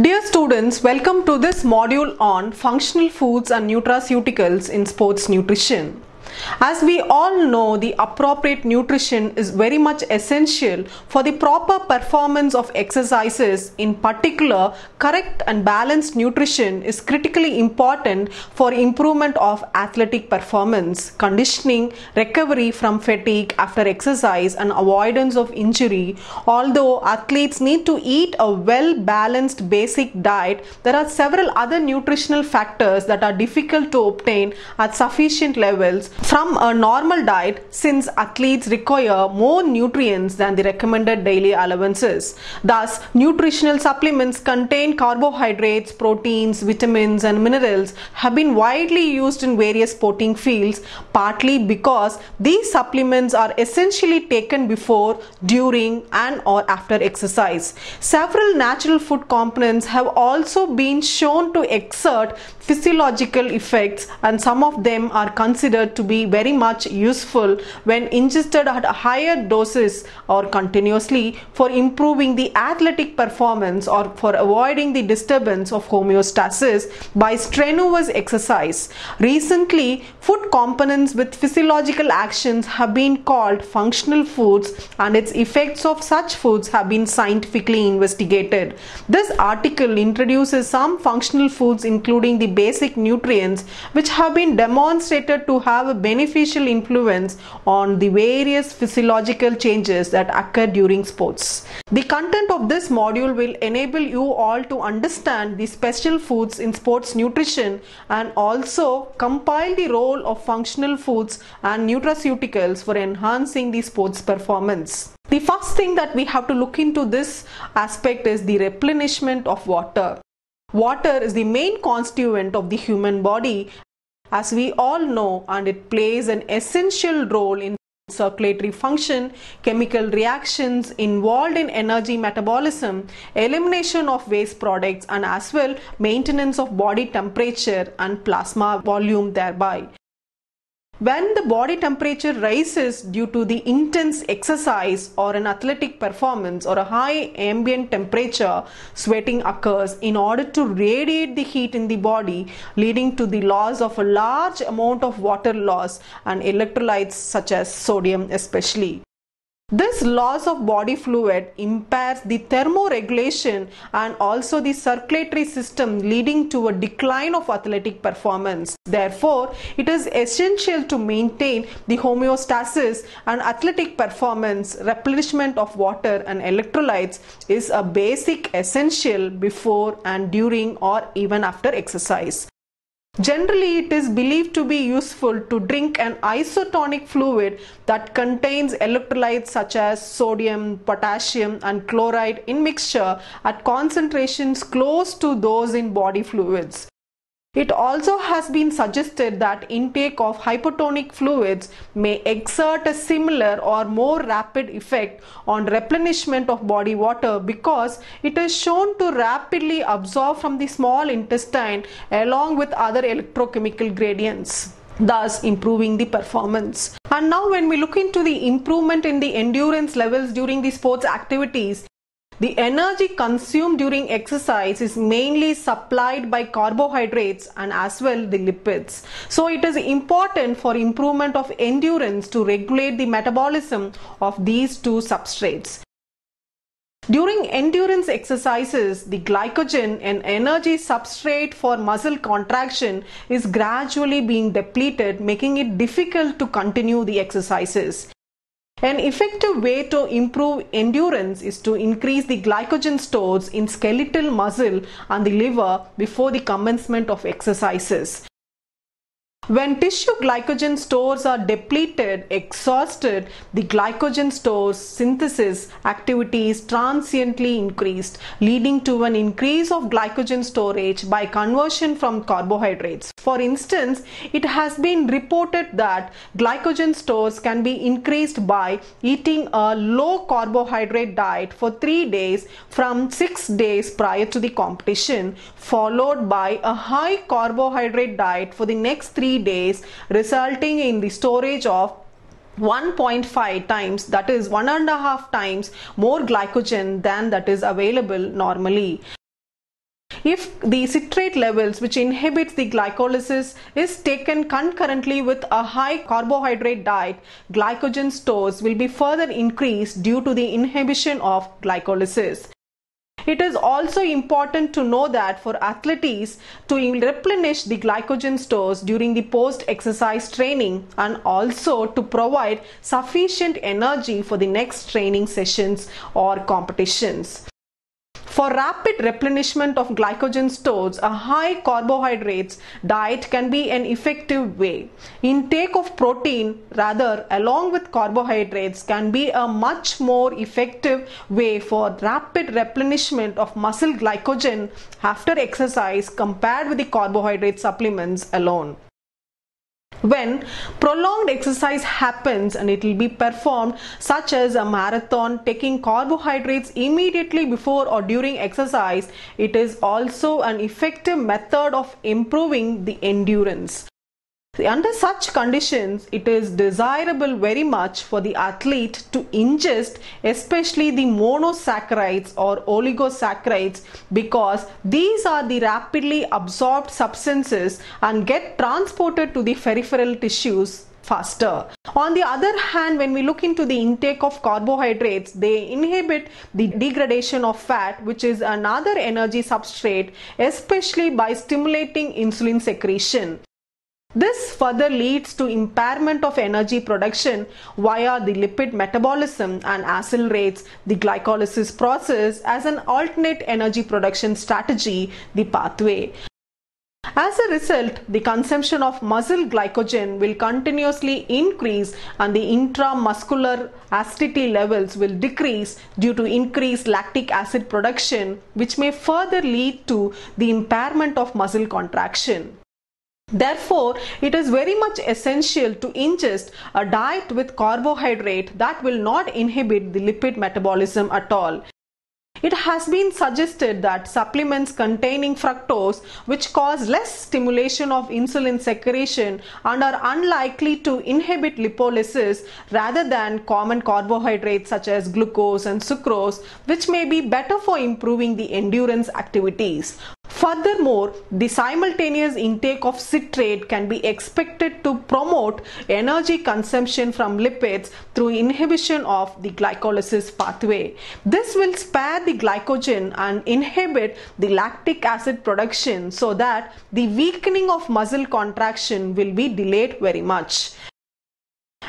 Dear students, welcome to this module on functional foods and nutraceuticals in sports nutrition. As we all know, the appropriate nutrition is very much essential for the proper performance of exercises. In particular, correct and balanced nutrition is critically important for improvement of athletic performance, conditioning, recovery from fatigue after exercise and avoidance of injury. Although athletes need to eat a well-balanced basic diet, there are several other nutritional factors that are difficult to obtain at sufficient levels from a normal diet, since athletes require more nutrients than the recommended daily allowances. Thus, nutritional supplements contain carbohydrates, proteins, vitamins and minerals have been widely used in various sporting fields, partly because these supplements are essentially taken before, during and or after exercise. Several natural food components have also been shown to exert physiological effects, and some of them are considered to be very much useful when ingested at higher doses or continuously for improving the athletic performance or for avoiding the disturbance of homeostasis by strenuous exercise. Recently, food components with physiological actions have been called functional foods, and its effects of such foods have been scientifically investigated. This article introduces some functional foods, including the basic nutrients, which have been demonstrated to have a beneficial influence on the various physiological changes that occur during sports. The content of this module will enable you all to understand the special foods in sports nutrition and also compile the role of functional foods and nutraceuticals for enhancing the sports performance. The first thing that we have to look into this aspect is the replenishment of water. Water is the main constituent of the human body, as we all know, and it plays an essential role in circulatory function, chemical reactions involved in energy metabolism, elimination of waste products, and as well maintenance of body temperature and plasma volume thereby. When the body temperature rises due to the intense exercise or an athletic performance or a high ambient temperature, sweating occurs in order to radiate the heat in the body, leading to the loss of a large amount of water loss and electrolytes such as sodium especially. This loss of body fluid impairs the thermoregulation and also the circulatory system, leading to a decline of athletic performance. Therefore, it is essential to maintain the homeostasis and athletic performance. Replenishment of water and electrolytes is a basic essential before and during or even after exercise. Generally, it is believed to be useful to drink an isotonic fluid that contains electrolytes such as sodium, potassium and chloride in mixture at concentrations close to those in body fluids. It also has been suggested that intake of hypotonic fluids may exert a similar or more rapid effect on replenishment of body water, because it is shown to rapidly absorb from the small intestine along with other electrochemical gradients, thus improving the performance. And now when we look into the improvement in the endurance levels during the sports activities, the energy consumed during exercise is mainly supplied by carbohydrates and as well the lipids. So it is important for improvement of endurance to regulate the metabolism of these two substrates. During endurance exercises, the glycogen, an energy substrate for muscle contraction, is gradually being depleted, making it difficult to continue the exercises. An effective way to improve endurance is to increase the glycogen stores in skeletal muscle and the liver before the commencement of exercises. When tissue glycogen stores are depleted, exhausted, the glycogen stores synthesis activity is transiently increased, leading to an increase of glycogen storage by conversion from carbohydrates. For instance, it has been reported that glycogen stores can be increased by eating a low carbohydrate diet for 3 days from 6 days prior to the competition, followed by a high carbohydrate diet for the next 3 days, resulting in the storage of 1.5 times, that is 1.5 times more glycogen than that is available normally. If the citrate levels which inhibits the glycolysis is taken concurrently with a high carbohydrate diet, glycogen stores will be further increased due to the inhibition of glycolysis. It is also important to know that for athletes to replenish the glycogen stores during the post-exercise training and also to provide sufficient energy for the next training sessions or competitions. For rapid replenishment of glycogen stores, a high carbohydrates diet can be an effective way. Intake of protein rather along with carbohydrates can be a much more effective way for rapid replenishment of muscle glycogen after exercise compared with the carbohydrate supplements alone. When prolonged exercise happens and it will be performed, such as a marathon, taking carbohydrates immediately before or during exercise, it is also an effective method of improving the endurance. Under such conditions, it is desirable very much for the athlete to ingest especially the monosaccharides or oligosaccharides, because these are the rapidly absorbed substances and get transported to the peripheral tissues faster. On the other hand, when we look into the intake of carbohydrates, they inhibit the degradation of fat, which is another energy substrate, especially by stimulating insulin secretion. This further leads to impairment of energy production via the lipid metabolism and accelerates the glycolysis process as an alternate energy production strategy, the pathway. As a result, the consumption of muscle glycogen will continuously increase and the intramuscular acidity levels will decrease due to increased lactic acid production, which may further lead to the impairment of muscle contraction. Therefore, it is very much essential to ingest a diet with carbohydrate that will not inhibit the lipid metabolism at all. It has been suggested that supplements containing fructose, which cause less stimulation of insulin secretion and are unlikely to inhibit lipolysis rather than common carbohydrates such as glucose and sucrose, which may be better for improving the endurance activities. Furthermore, the simultaneous intake of citrate can be expected to promote energy consumption from lipids through inhibition of the glycolysis pathway. This will spare the glycogen and inhibit the lactic acid production so that the weakening of muscle contraction will be delayed very much.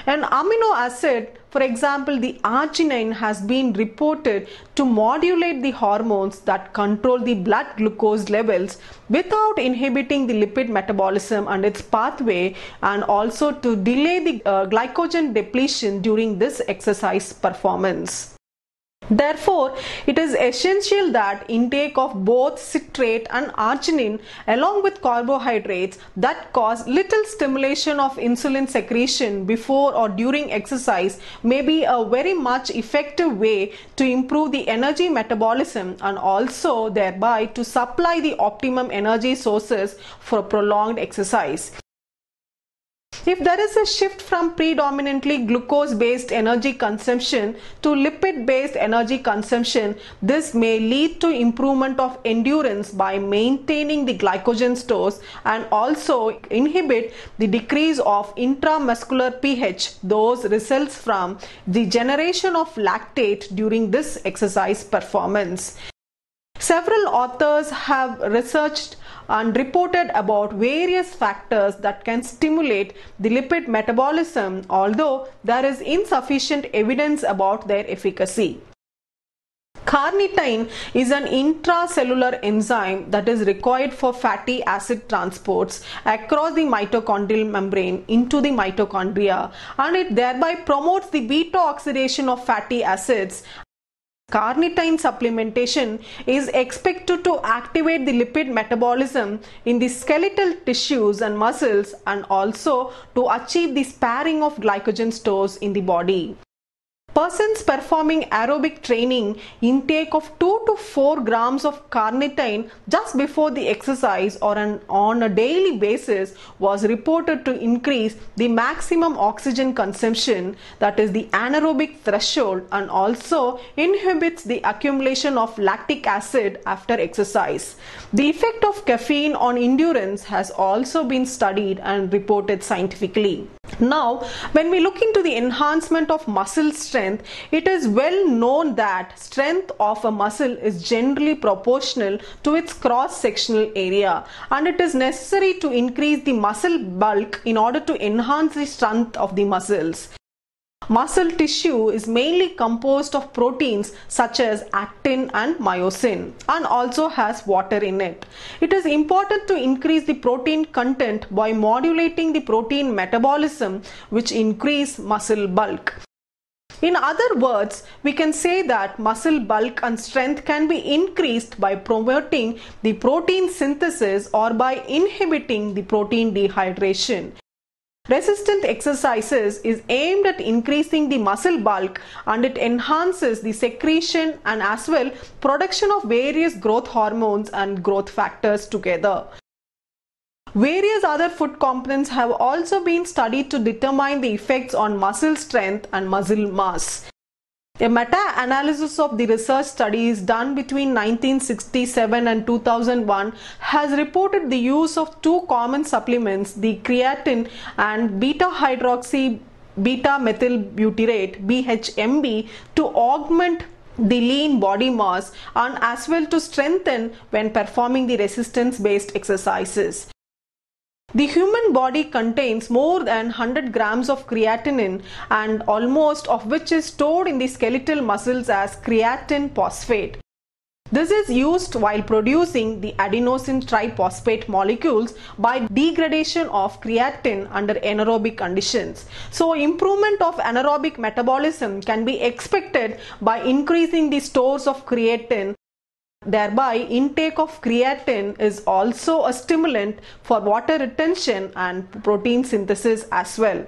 An amino acid, for example the arginine, has been reported to modulate the hormones that control the blood glucose levels without inhibiting the lipid metabolism and its pathway, and also to delay the glycogen depletion during this exercise performance. Therefore, it is essential that intake of both citrate and arginine along with carbohydrates that cause little stimulation of insulin secretion before or during exercise may be a very much effective way to improve the energy metabolism and also thereby to supply the optimum energy sources for prolonged exercise. If there is a shift from predominantly glucose-based energy consumption to lipid-based energy consumption, this may lead to improvement of endurance by maintaining the glycogen stores and also inhibit the decrease of intramuscular pH. Those results from the generation of lactate during this exercise performance. Several authors have researched and reported about various factors that can stimulate the lipid metabolism, although there is insufficient evidence about their efficacy. Carnitine is an intracellular enzyme that is required for fatty acid transports across the mitochondrial membrane into the mitochondria, and it thereby promotes the beta oxidation of fatty acids. Carnitine supplementation is expected to activate the lipid metabolism in the skeletal tissues and muscles and also to achieve the sparing of glycogen stores in the body. Persons performing aerobic training intake of 2 to 4 grams of carnitine just before the exercise or on a daily basis was reported to increase the maximum oxygen consumption, that is the anaerobic threshold, and also inhibits the accumulation of lactic acid after exercise. The effect of caffeine on endurance has also been studied and reported scientifically. Now, when we look into the enhancement of muscle strength, it is well known that strength of a muscle is generally proportional to its cross-sectional area, and it is necessary to increase the muscle bulk in order to enhance the strength of the muscles. Muscle tissue is mainly composed of proteins such as actin and myosin and also has water in it. It is important to increase the protein content by modulating the protein metabolism, which increase muscle bulk. In other words, we can say that muscle bulk and strength can be increased by promoting the protein synthesis or by inhibiting the protein dehydration. Resistant exercises is aimed at increasing the muscle bulk, and it enhances the secretion and as well production of various growth hormones and growth factors together. Various other food components have also been studied to determine the effects on muscle strength and muscle mass. A meta-analysis of the research studies done between 1967 and 2001 has reported the use of two common supplements, the creatine and beta-hydroxy beta-methylbutyrate (BHMB), to augment the lean body mass and as well to strengthen when performing the resistance-based exercises. The human body contains more than 100 grams of creatinine, and almost of which is stored in the skeletal muscles as creatine phosphate. This is used while producing the adenosine triphosphate molecules by degradation of creatine under anaerobic conditions. So improvement of anaerobic metabolism can be expected by increasing the stores of creatine. Thereby, intake of creatine is also a stimulant for water retention and protein synthesis as well.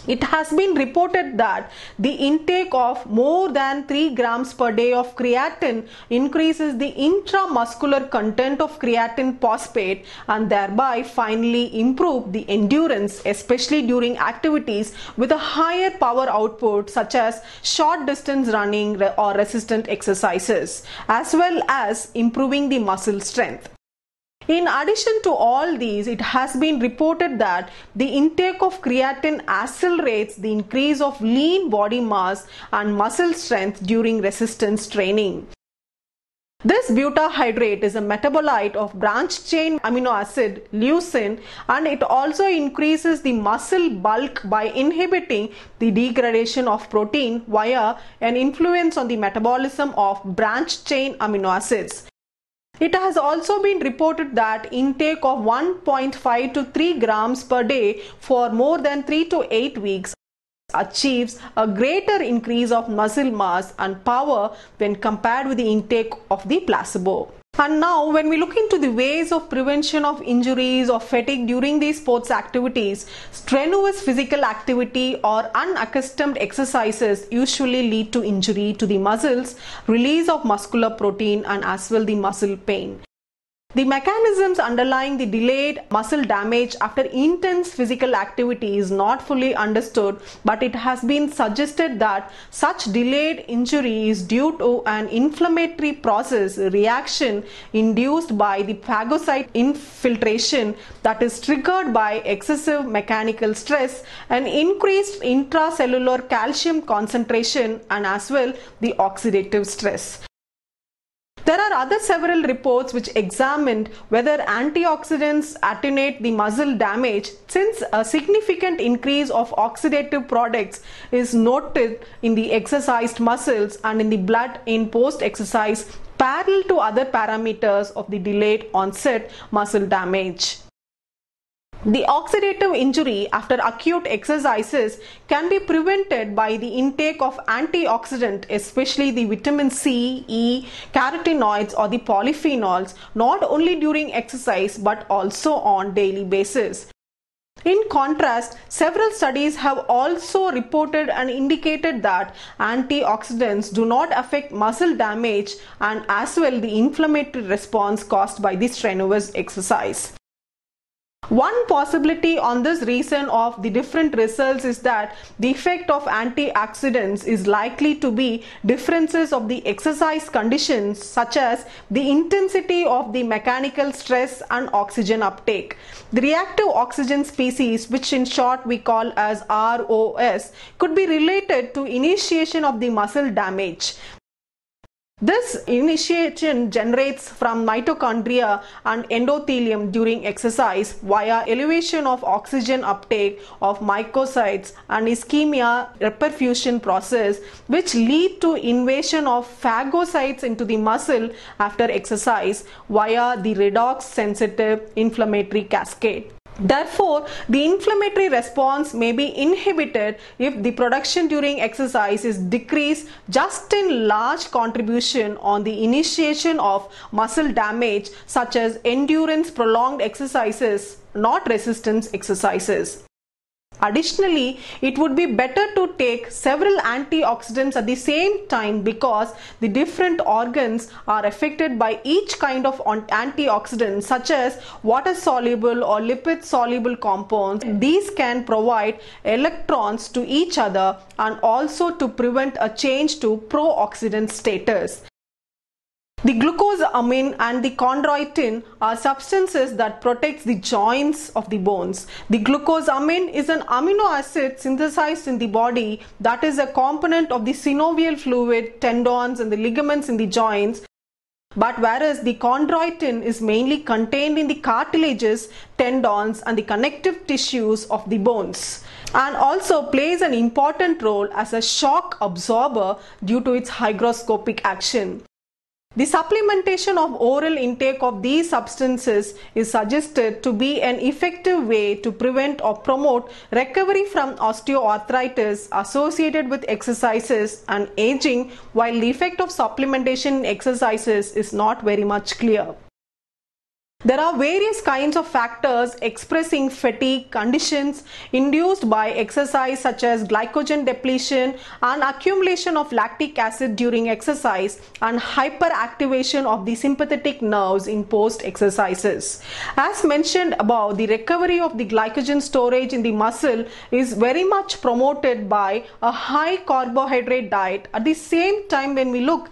It has been reported that the intake of more than 3 grams per day of creatine increases the intramuscular content of creatine phosphate and thereby finally improve the endurance, especially during activities with a higher power output such as short distance running or resistant exercises, as well as improving the muscle strength. In addition to all these, it has been reported that the intake of creatine accelerates the increase of lean body mass and muscle strength during resistance training. This butahydrate is a metabolite of branched chain amino acid leucine, and it also increases the muscle bulk by inhibiting the degradation of protein via an influence on the metabolism of branched chain amino acids. It has also been reported that intake of 1.5 to 3 grams per day for more than 3 to 8 weeks achieves a greater increase of muscle mass and power when compared with the intake of the placebo. And now when we look into the ways of prevention of injuries or fatigue during these sports activities, strenuous physical activity or unaccustomed exercises usually lead to injury to the muscles, release of muscular protein and as well the muscle pain. The mechanisms underlying the delayed muscle damage after intense physical activity is not fully understood, but it has been suggested that such delayed injury is due to an inflammatory process reaction induced by the phagocyte infiltration that is triggered by excessive mechanical stress, an increased intracellular calcium concentration and as well the oxidative stress. There are other several reports which examined whether antioxidants attenuate the muscle damage, since a significant increase of oxidative products is noted in the exercised muscles and in the blood in post-exercise, parallel to other parameters of the delayed onset muscle damage. The oxidative injury after acute exercises can be prevented by the intake of antioxidant, especially the vitamin C, E, carotenoids or the polyphenols, not only during exercise but also on daily basis. In contrast, several studies have also reported and indicated that antioxidants do not affect muscle damage and as well the inflammatory response caused by the strenuous exercise. One possibility on this reason of the different results is that the effect of antioxidants is likely to be differences of the exercise conditions such as the intensity of the mechanical stress and oxygen uptake. The reactive oxygen species, which in short we call as ROS, could be related to initiation of the muscle damage. This initiation generates from mitochondria and endothelium during exercise via elevation of oxygen uptake of mycocytes and ischemia reperfusion process, which lead to invasion of phagocytes into the muscle after exercise via the redox sensitive inflammatory cascade. Therefore, the inflammatory response may be inhibited if the production during exercise is decreased just in large contribution on the initiation of muscle damage such as endurance prolonged exercises, not resistance exercises. Additionally, it would be better to take several antioxidants at the same time because the different organs are affected by each kind of antioxidant such as water soluble or lipid soluble compounds. These can provide electrons to each other and also to prevent a change to pro-oxidant status. The glucosamine and the chondroitin are substances that protect the joints of the bones. The glucosamine is an amino acid synthesized in the body that is a component of the synovial fluid, tendons and the ligaments in the joints. But whereas the chondroitin is mainly contained in the cartilages, tendons and the connective tissues of the bones, and also plays an important role as a shock absorber due to its hygroscopic action. The supplementation of oral intake of these substances is suggested to be an effective way to prevent or promote recovery from osteoarthritis associated with exercises and aging, while the effect of supplementation in exercises is not very much clear. There are various kinds of factors expressing fatigue conditions induced by exercise such as glycogen depletion and accumulation of lactic acid during exercise and hyperactivation of the sympathetic nerves in post-exercises. As mentioned above, the recovery of the glycogen storage in the muscle is very much promoted by a high carbohydrate diet. At the same time, when we look,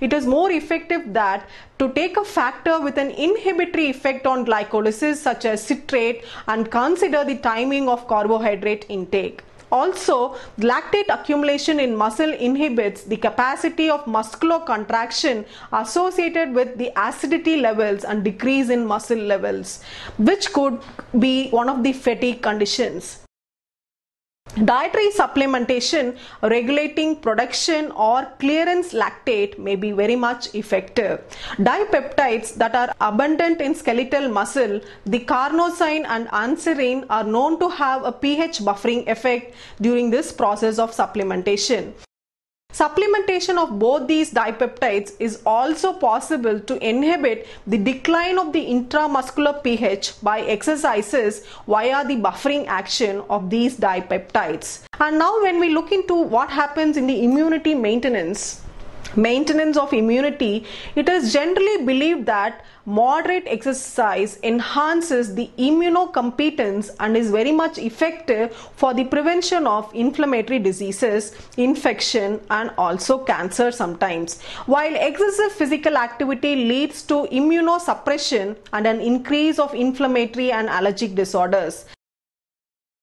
it is more effective that to take a factor with an inhibitory effect on glycolysis such as citrate and consider the timing of carbohydrate intake. Also, lactate accumulation in muscle inhibits the capacity of muscular contraction associated with the acidity levels and decrease in muscle levels, which could be one of the fatigue conditions. Dietary supplementation regulating production or clearance lactate may be very much effective. Dipeptides that are abundant in skeletal muscle, the carnosine and anserine, are known to have a pH buffering effect during this process of supplementation. Supplementation of both these dipeptides is also possible to inhibit the decline of the intramuscular pH by exercises via the buffering action of these dipeptides. And now when we look into what happens in the immunity maintenance of immunity, it is generally believed that moderate exercise enhances the immunocompetence and is very much effective for the prevention of inflammatory diseases, infection and also cancer sometimes, while excessive physical activity leads to immunosuppression and an increase of inflammatory and allergic disorders.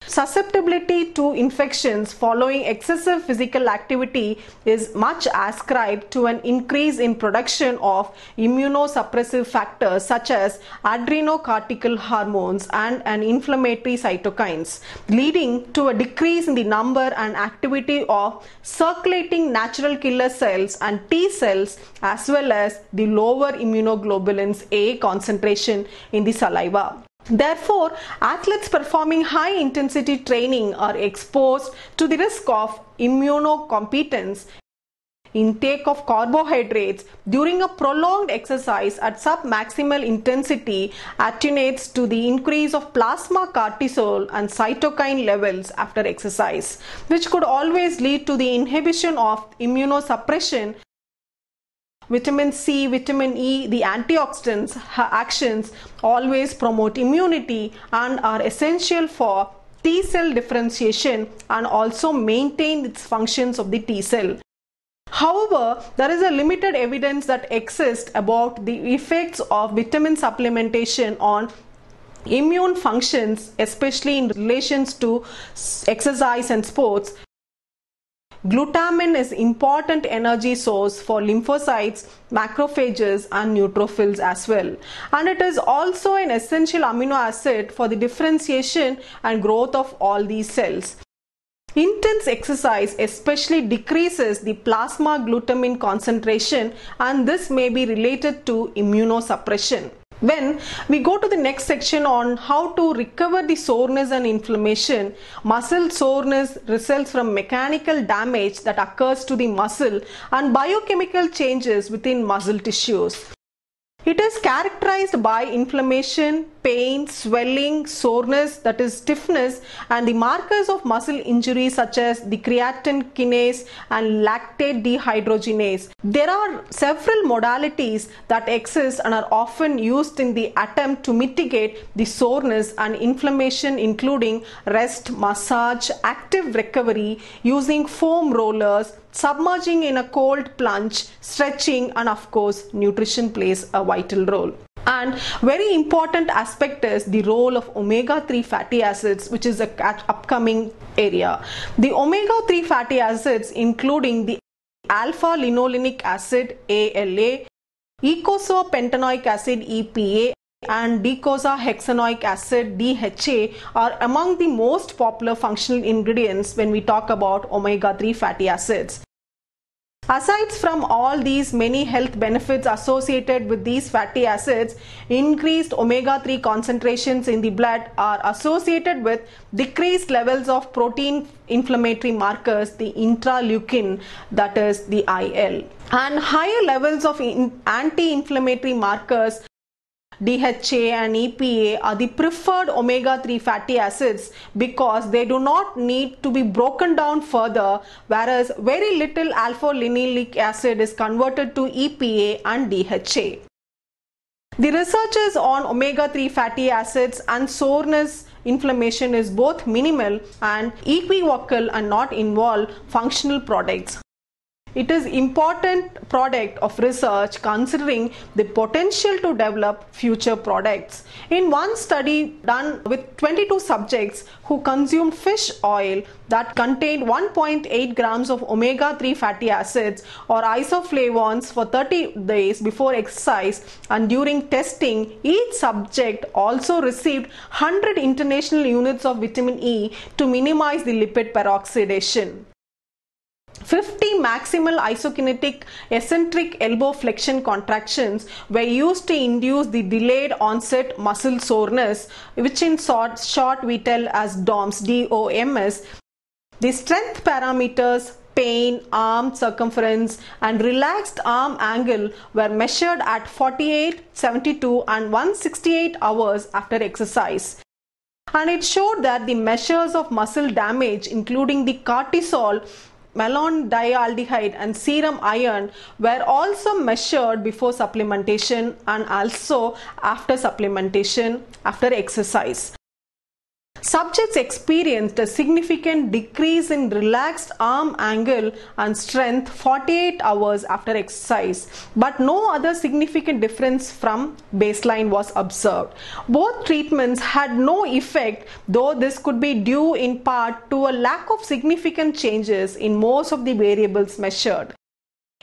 Susceptibility to infections following excessive physical activity is much ascribed to an increase in production of immunosuppressive factors such as adrenocortical hormones and an inflammatory cytokines, leading to a decrease in the number and activity of circulating natural killer cells and T cells, as well as the lower immunoglobulins A concentration in the saliva. Therefore, athletes performing high intensity training are exposed to the risk of immunocompetence. intake of carbohydrates during a prolonged exercise at sub-maximal intensity attenuates to the increase of plasma cortisol and cytokine levels after exercise, which could always lead to the inhibition of immunosuppression. Vitamin C, vitamin E, the antioxidants actions always promote immunity and are essential for T cell differentiation and also maintain its functions of the T cell. However, there is a limited evidence that exists about the effects of vitamin supplementation on immune functions, especially in relations to exercise and sports. Glutamine is important energy source for lymphocytes, macrophages and neutrophils as well. And it is also an essential amino acid for the differentiation and growth of all these cells. Intense exercise especially decreases the plasma glutamine concentration, and this may be related to immunosuppression. When we go to the next section on how to recover the soreness and inflammation, muscle soreness results from mechanical damage that occurs to the muscle and biochemical changes within muscle tissues. It is characterized by inflammation, pain, swelling, soreness, that is stiffness, and the markers of muscle injury such as the creatine kinase and lactate dehydrogenase. There are several modalities that exist and are often used in the attempt to mitigate the soreness and inflammation, including rest, massage, active recovery, using foam rollers, submerging in a cold plunge, stretching, and of course nutrition plays a vital role. And very important aspect is the role of omega-3 fatty acids, which is an upcoming area. The omega-3 fatty acids, including the alpha-linolenic acid ALA, eicosapentaenoic acid EPA, and docosahexaenoic acid DHA, are among the most popular functional ingredients when we talk about omega-3 fatty acids. Aside from all these many health benefits associated with these fatty acids, increased omega-3 concentrations in the blood are associated with decreased levels of protein inflammatory markers, the interleukin, that is the IL, and higher levels of anti-inflammatory markers DHA and EPA are the preferred omega-3 fatty acids because they do not need to be broken down further, whereas very little alpha-linolenic acid is converted to EPA and DHA. The researches on omega-3 fatty acids and soreness inflammation is both minimal and equivocal and not involve functional products. It is important product of research considering the potential to develop future products. In one study done with 22 subjects who consumed fish oil that contained 1.8 grams of omega-3 fatty acids or isoflavones for 30 days before exercise, and during testing, each subject also received 100 international units of vitamin E to minimize the lipid peroxidation. 50 maximal isokinetic eccentric elbow flexion contractions were used to induce the delayed onset muscle soreness, which in short we tell as DOMS, DOMS. The strength parameters, pain, arm circumference, and relaxed arm angle were measured at 48, 72, and 168 hours after exercise. And it showed that the measures of muscle damage, including the cortisol, malondialdehyde, and serum iron, were also measured before supplementation and also after supplementation after exercise. Subjects experienced a significant decrease in relaxed arm angle and strength 48 hours after exercise, but no other significant difference from baseline was observed. Both treatments had no effect, though this could be due in part to a lack of significant changes in most of the variables measured.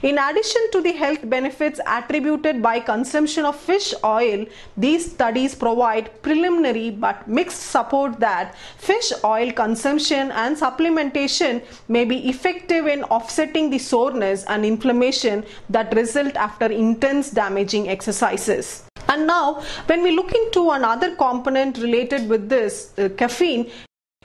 In addition to the health benefits attributed by consumption of fish oil, these studies provide preliminary but mixed support that fish oil consumption and supplementation may be effective in offsetting the soreness and inflammation that result after intense damaging exercises. And now, when we look into another component related with this, caffeine,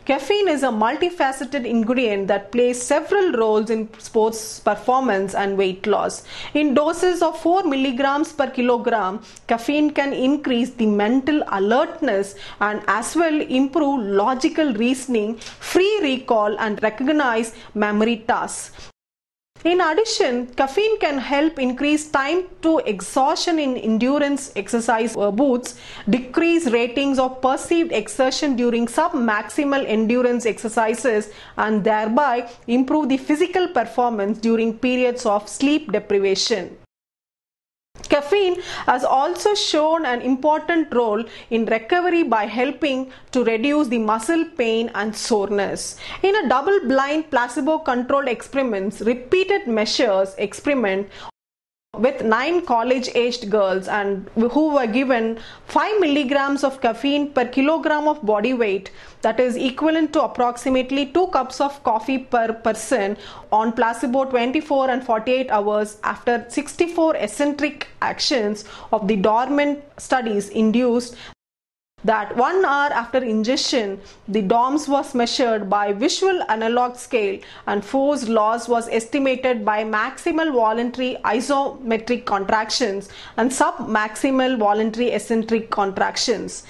caffeine is a multifaceted ingredient that plays several roles in sports performance and weight loss. In doses of 4 milligrams per kilogram, caffeine can increase the mental alertness and as well improve logical reasoning, free recall, and recognize memory tasks. In addition, caffeine can help increase time to exhaustion in endurance exercise boosts, decrease ratings of perceived exertion during sub-maximal endurance exercises, and thereby improve the physical performance during periods of sleep deprivation. Caffeine has also shown an important role in recovery by helping to reduce the muscle pain and soreness. In a double-blind placebo-controlled repeated measures experiment with 9 college-aged girls and who were given 5 milligrams of caffeine per kilogram of body weight, that is equivalent to approximately 2 cups of coffee per person on placebo 24 and 48 hours after 64 eccentric actions of the dormant studies induced that 1 hour after ingestion, the DOMS was measured by visual analog scale and force loss was estimated by maximal voluntary isometric contractions and sub-maximal voluntary eccentric contractions.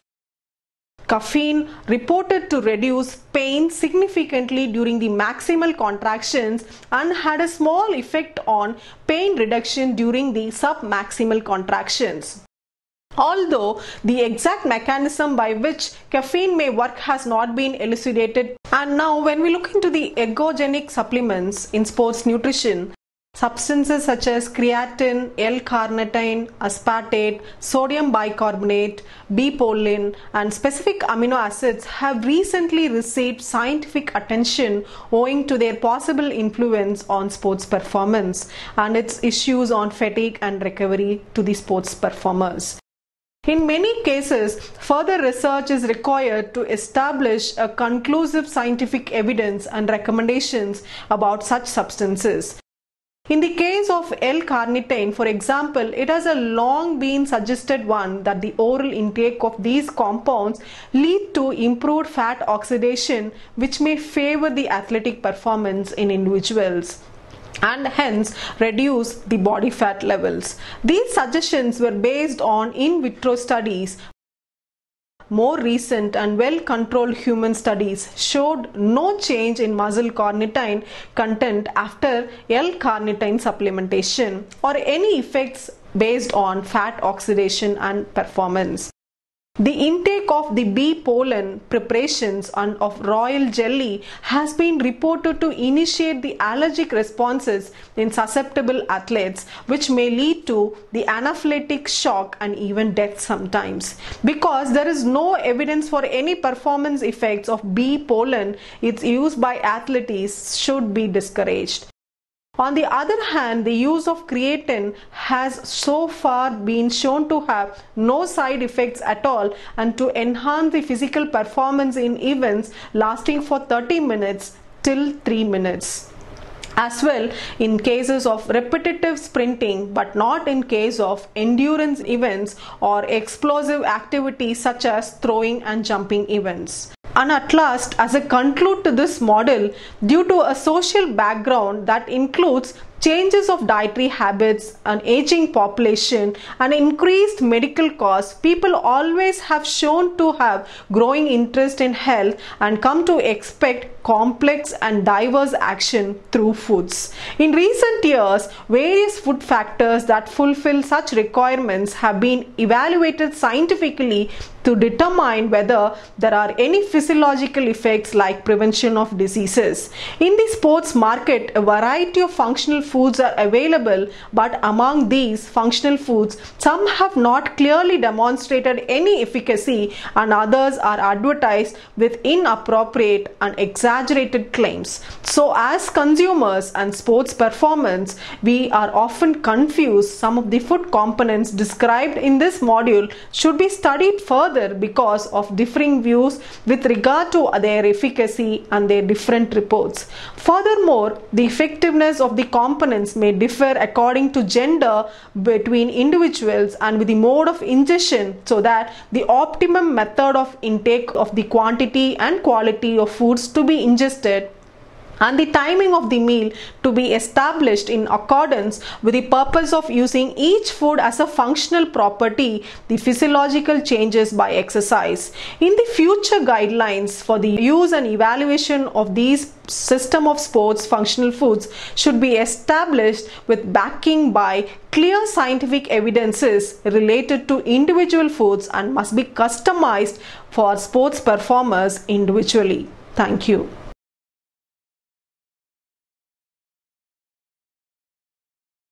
Caffeine reported to reduce pain significantly during the maximal contractions and had a small effect on pain reduction during the sub-maximal contractions. Although the exact mechanism by which caffeine may work has not been elucidated. And now when we look into the ergogenic supplements in sports nutrition, substances such as creatine, L-carnitine, aspartate, sodium bicarbonate, B-proline, and specific amino acids have recently received scientific attention owing to their possible influence on sports performance and its issues on fatigue and recovery to the sports performers. In many cases, further research is required to establish a conclusive scientific evidence and recommendations about such substances. In the case of L-carnitine, for example, it has a long been suggested that the oral intake of these compounds lead to improved fat oxidation, which may favor the athletic performance in individuals and hence reduce the body fat levels. These suggestions were based on in vitro studies. More recent and well-controlled human studies showed no change in muscle carnitine content after L-carnitine supplementation or any effects based on fat oxidation and performance. The intake of the B-proline preparations and of royal jelly has been reported to initiate the allergic responses in susceptible athletes, which may lead to the anaphylactic shock and even death sometimes. Because there is no evidence for any performance effects of B-proline, its use by athletes should be discouraged. On the other hand, the use of creatine has so far been shown to have no side effects at all and to enhance the physical performance in events lasting for 30 minutes till 3 minutes. As well in cases of repetitive sprinting, but not in case of endurance events or explosive activities such as throwing and jumping events. And at last, as a conclude to this model, due to a social background that includes changes of dietary habits, an aging population, and increased medical costs, people always have shown to have growing interest in health and come to expect complex and diverse action through foods. In recent years, various food factors that fulfill such requirements have been evaluated scientifically to determine whether there are any physiological effects like prevention of diseases. In the sports market, a variety of functional foods are available, but among these functional foods, some have not clearly demonstrated any efficacy and others are advertised with inappropriate and exaggerated claims. So as consumers and sports performance, we are often confused. Some of the food components described in this module should be studied further further because of differing views with regard to their efficacy and their different reports. Furthermore, the effectiveness of the components may differ according to gender between individuals and with the mode of ingestion, so that the optimum method of intake of the quantity and quality of foods to be ingested and the timing of the meal to be established in accordance with the purpose of using each food as a functional property, the physiological changes by exercise. In the future guidelines for the use and evaluation of these system of sports functional foods should be established with backing by clear scientific evidences related to individual foods and must be customized for sports performers individually. Thank you.